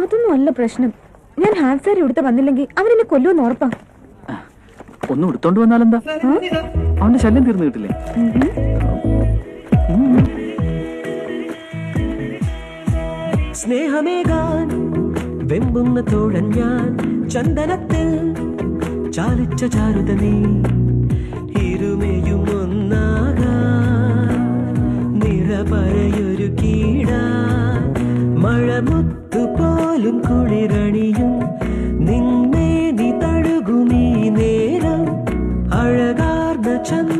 അതൊന്നും അല്ല പ്രശ്നം. ഞാൻ ഹാഫ് സാരി ഉടുത്ത വന്നില്ലെങ്കിൽ അവനെന്നെ കൊല്ലുമെന്ന് ഉറപ്പാ. ഒന്നും എടുത്തോണ്ട് വന്നാലെന്താ? അവന്റെ ശല്യം തീർന്നു കിട്ടില്ലേ? സ്നേഹമേകാൻ വെമ്പുന്ന തോഴൻ ഞാൻ, ചന്ദനത്തിൽ ചാലിച്ച ചാരുത നീ, ഇരുമയും ഒന്നാകാൻ നിറപറയൊരു കീടാ, മഴമുത്തു പോലും കുളിരണിയും നിന്നെ നീ തഴുകുമീ നേരം, അഴകാർന്ന ചന്ദ്ര